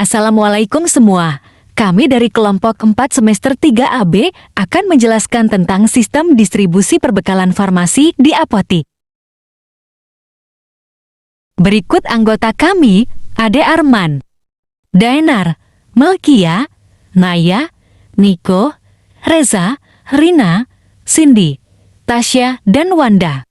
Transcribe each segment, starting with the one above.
Assalamualaikum semua. Kami dari kelompok 4 semester 3 AB akan menjelaskan tentang sistem distribusi perbekalan farmasi di apotik. Berikut anggota kami, Ade Arman, Daenar, Melkia, Naya, Niko, Reza, Rina, Cindy, Tasya, dan Wanda.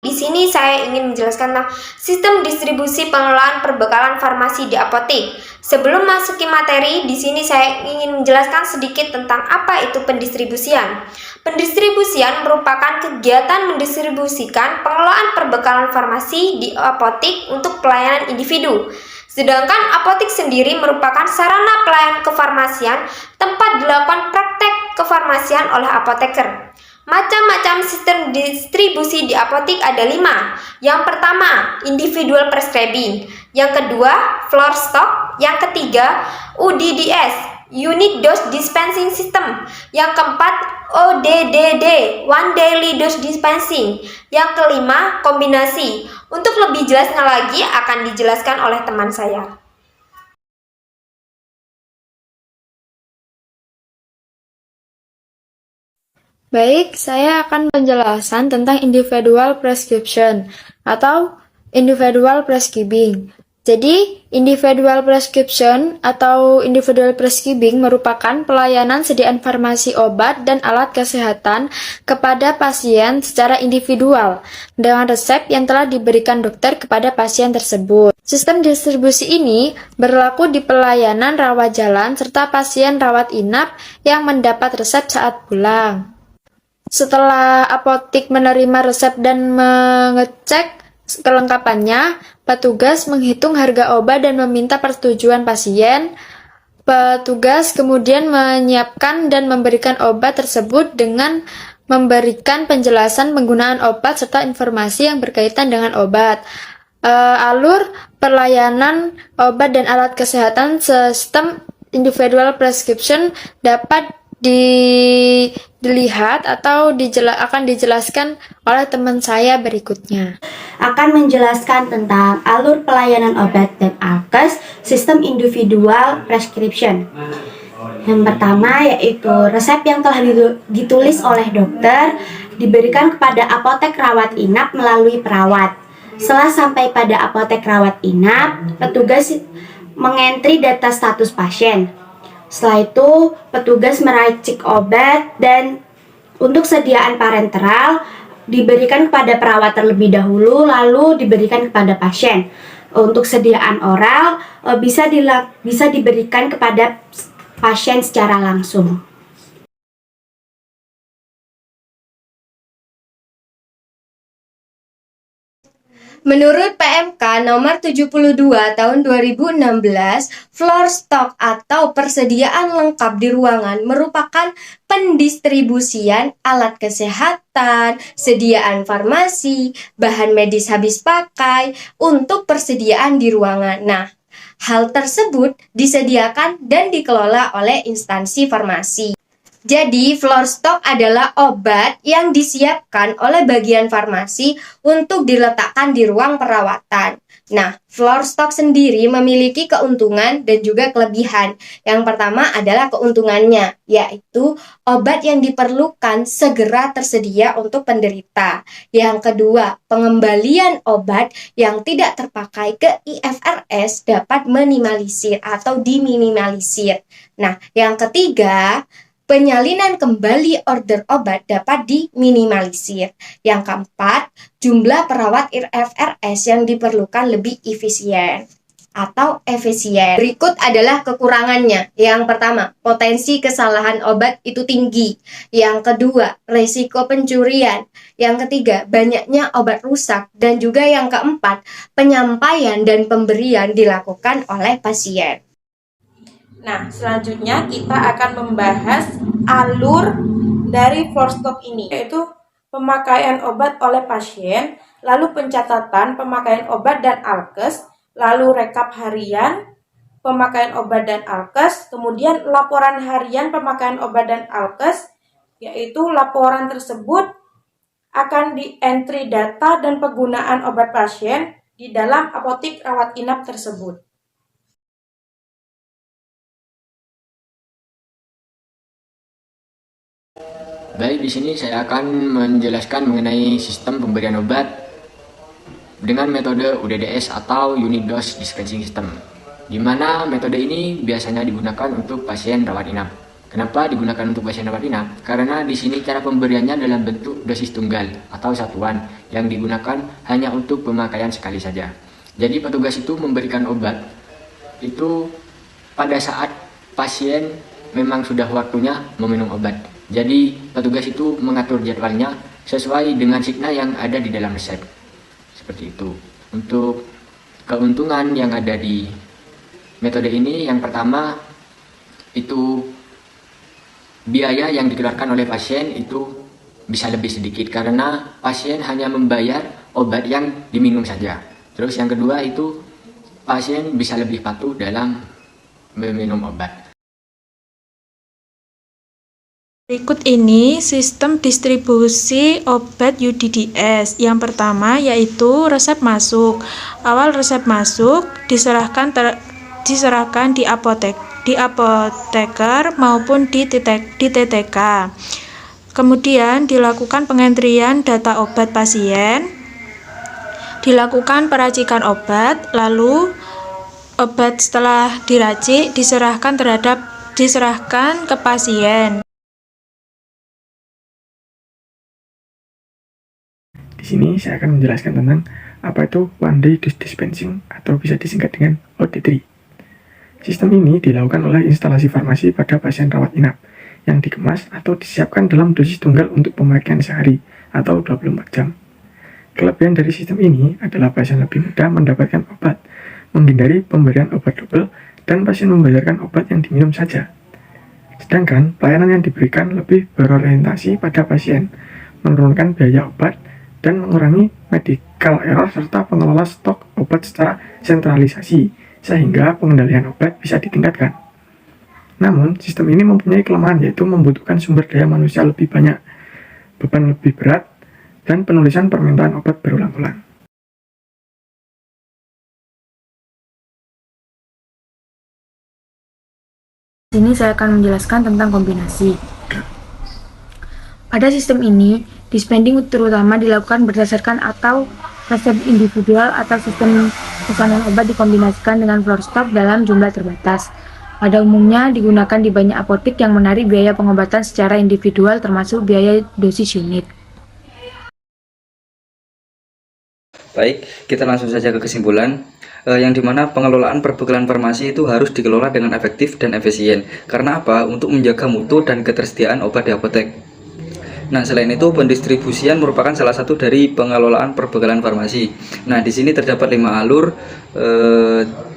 Di sini saya ingin menjelaskan tentang sistem distribusi pengelolaan perbekalan farmasi di apotek. Sebelum masuki materi, di sini saya ingin menjelaskan sedikit tentang apa itu pendistribusian. Pendistribusian merupakan kegiatan mendistribusikan pengelolaan perbekalan farmasi di apotek untuk pelayanan individu. Sedangkan apotek sendiri merupakan sarana pelayanan kefarmasian tempat dilakukan praktek kefarmasian oleh apoteker. Macam-macam sistem distribusi di apotek ada 5. Yang pertama, individual prescribing. Yang kedua, floor stock. Yang ketiga, UDDS, unit dose dispensing system. Yang keempat, ODDD, one daily dose dispensing. Yang kelima, kombinasi. Untuk lebih jelasnya lagi akan dijelaskan oleh teman saya. Baik, saya akan penjelasan tentang individual prescription atau individual prescribing. Jadi, individual prescription atau individual prescribing merupakan pelayanan sediaan farmasi obat dan alat kesehatan kepada pasien secara individual dengan resep yang telah diberikan dokter kepada pasien tersebut. Sistem distribusi ini berlaku di pelayanan rawat jalan serta pasien rawat inap yang mendapat resep saat pulang. Setelah apotik menerima resep dan mengecek kelengkapannya, petugas menghitung harga obat dan meminta persetujuan pasien. Petugas kemudian menyiapkan dan memberikan obat tersebut dengan memberikan penjelasan penggunaan obat serta informasi yang berkaitan dengan obat. Alur pelayanan obat dan alat kesehatan sistem individual prescription dapat dilihat atau akan dijelaskan oleh teman saya berikutnya. Akan menjelaskan tentang alur pelayanan obat dan alkes sistem individual prescription. Yang pertama yaitu resep yang telah ditulis oleh dokter diberikan kepada apotek rawat inap melalui perawat. Setelah sampai pada apotek rawat inap, petugas mengentri data status pasien. Setelah itu, petugas meracik obat dan untuk sediaan parenteral diberikan kepada perawat terlebih dahulu, lalu diberikan kepada pasien. Untuk sediaan oral bisa diberikan kepada pasien secara langsung. Menurut PMK nomor 72 tahun 2016, floor stock atau persediaan lengkap di ruangan merupakan pendistribusian alat kesehatan, sediaan farmasi, bahan medis habis pakai untuk persediaan di ruangan. Nah, hal tersebut disediakan dan dikelola oleh instansi farmasi. Jadi, floor stock adalah obat yang disiapkan oleh bagian farmasi untuk diletakkan di ruang perawatan. Nah, floor stock sendiri memiliki keuntungan dan juga kelebihan. Yang pertama adalah keuntungannya, yaitu obat yang diperlukan segera tersedia untuk penderita. Yang kedua, pengembalian obat yang tidak terpakai ke IFRS dapat minimalisir atau diminimalisir. Nah, yang ketiga, penyalinan kembali order obat dapat diminimalisir. Yang keempat, jumlah perawat IFRS yang diperlukan lebih efisien atau efisien. Berikut adalah kekurangannya. Yang pertama, potensi kesalahan obat itu tinggi. Yang kedua, resiko pencurian. Yang ketiga, banyaknya obat rusak. Dan juga yang keempat, penyampaian dan pemberian dilakukan oleh pasien. Nah, selanjutnya kita akan membahas alur dari floor stock ini, yaitu pemakaian obat oleh pasien, lalu pencatatan pemakaian obat dan alkes, lalu rekap harian pemakaian obat dan alkes, kemudian laporan harian pemakaian obat dan alkes, yaitu laporan tersebut akan di-entry data dan penggunaan obat pasien di dalam apotik rawat inap tersebut. Baik, di sini saya akan menjelaskan mengenai sistem pemberian obat dengan metode UDDS atau Unit Dose Dispensing System, di mana metode ini biasanya digunakan untuk pasien rawat inap. Kenapa digunakan untuk pasien rawat inap? Karena di sini cara pemberiannya dalam bentuk dosis tunggal atau satuan yang digunakan hanya untuk pemakaian sekali saja. Jadi petugas itu memberikan obat itu pada saat pasien memang sudah waktunya meminum obat. Jadi petugas itu mengatur jadwalnya sesuai dengan signal yang ada di dalam resep. Seperti itu. Untuk keuntungan yang ada di metode ini, yang pertama itu biaya yang dikeluarkan oleh pasien itu bisa lebih sedikit karena pasien hanya membayar obat yang diminum saja. Terus yang kedua itu pasien bisa lebih patuh dalam meminum obat. Berikut ini sistem distribusi obat UDDS. Yang pertama yaitu resep masuk. Awal resep masuk diserahkan di apoteker maupun di TTK. Kemudian dilakukan pengentrian data obat pasien, dilakukan peracikan obat, lalu obat setelah diracik diserahkan ke pasien. Di sini saya akan menjelaskan tentang apa itu One Day Dose Dispensing atau bisa disingkat dengan OD3. Sistem ini dilakukan oleh instalasi farmasi pada pasien rawat inap yang dikemas atau disiapkan dalam dosis tunggal untuk pemakaian sehari atau 24 jam. Kelebihan dari sistem ini adalah pasien lebih mudah mendapatkan obat, menghindari pemberian obat double, dan pasien membayarkan obat yang diminum saja. Sedangkan pelayanan yang diberikan lebih berorientasi pada pasien, menurunkan biaya obat, dan mengurangi medical error serta pengelola stok obat secara sentralisasi, sehingga pengendalian obat bisa ditingkatkan. Namun, sistem ini mempunyai kelemahan yaitu membutuhkan sumber daya manusia lebih banyak, beban lebih berat, dan penulisan permintaan obat berulang-ulang. Di sini saya akan menjelaskan tentang kombinasi. Pada sistem ini, dispensing terutama dilakukan berdasarkan atau resep individual atau sistem pesanan obat dikombinasikan dengan floor stock dalam jumlah terbatas. Pada umumnya digunakan di banyak apotek yang menarik biaya pengobatan secara individual termasuk biaya dosis unit. Baik, kita langsung saja ke kesimpulan. Yang dimana pengelolaan perbekalan farmasi itu harus dikelola dengan efektif dan efisien. Karena apa? Untuk menjaga mutu dan ketersediaan obat di apotek. Nah, selain itu pendistribusian merupakan salah satu dari pengelolaan perbekalan farmasi. Nah, di sini terdapat 5 alur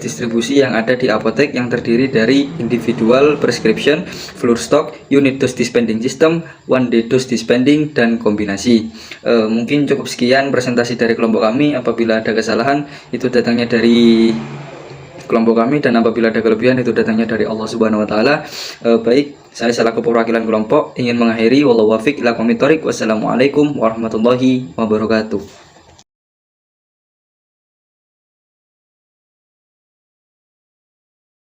distribusi yang ada di apotek yang terdiri dari individual prescription, floor stock, unit dose dispensing system, one day dose dispensing, dan kombinasi. Mungkin cukup sekian presentasi dari kelompok kami. Apabila ada kesalahan itu datangnya dari kelompok kami, dan apabila ada kelebihan itu datangnya dari Allah Subhanahu wa taala. Baik, saya selaku perwakilan kelompok ingin mengakhiri wallahu wafiq ila aqwamit thoriq. Wassalamualaikum warahmatullahi wabarakatuh.